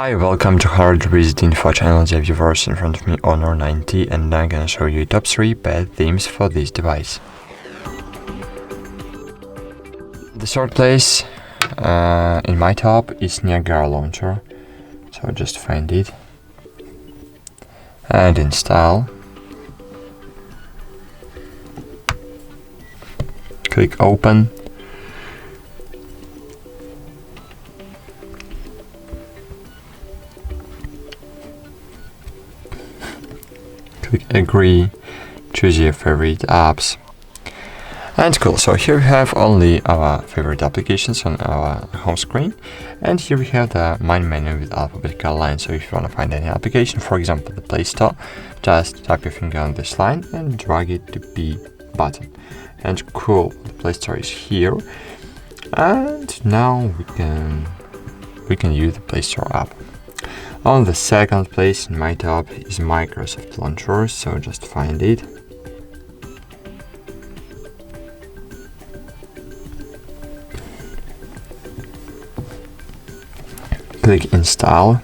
Hi, welcome to HardReset.Info channel, dear viewers. In front of me Honor 90, and I'm gonna show you top 3 bad themes for this device. The third place in my top is Niagara launcher, so just find it and install. Click open. Click agree, choose your favorite apps, and cool. So here we have only our favorite applications on our home screen, and here we have the main menu with alphabetical line. So if you want to find any application, for example the Play Store, just tap your finger on this line and drag it to B button. And cool, the Play Store is here, and now we can use the Play Store app. On the second place in my top is Microsoft Launcher, so just find it. Click install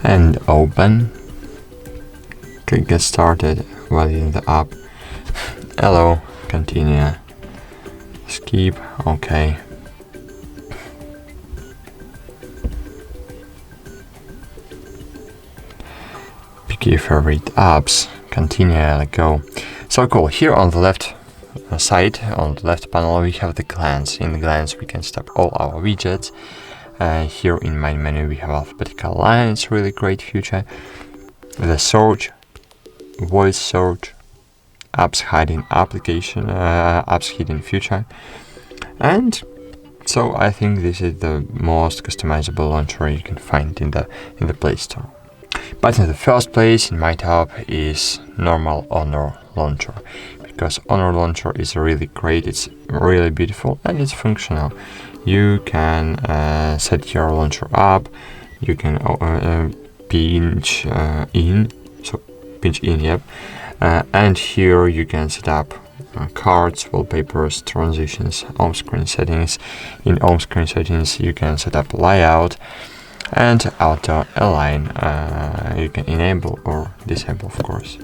and open. Click get started while in the app. Hello, continue, skip, okay. Your favorite apps, continue, let go. So cool. Here on the left side, on the left panel, we have the glance. In the glance we can stop all our widgets. Here in main menu we have alphabetical lines, really great feature. The search, voice search, apps hiding application, apps hidden feature. And so I think this is the most customizable launcher you can find in the Play Store. But in the first place in my top is normal Honor launcher, because Honor launcher is really great, it's really beautiful and it's functional. You can set your launcher up, you can pinch in, yep, and here you can set up cards, wallpapers, transitions, home screen settings. In home screen settings you can set up layout and auto align. You can enable or disable, of course.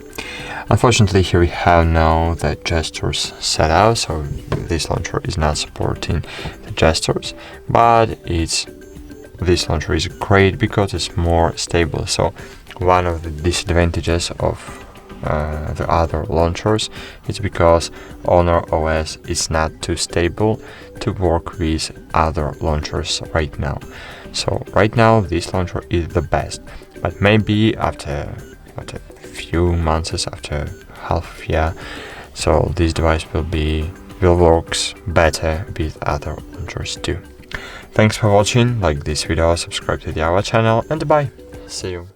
Unfortunately, here we have now the gestures set out, so this launcher is not supporting the gestures, but this launcher is great because it's more stable. So one of the disadvantages of the other launchers is because Honor OS is not too stable to work with other launchers right now. So right now this launcher is the best, but maybe after a few months, after half a year, so this device will work better with other launchers too. Thanks for watching, like this video, subscribe to our channel, and bye. See you.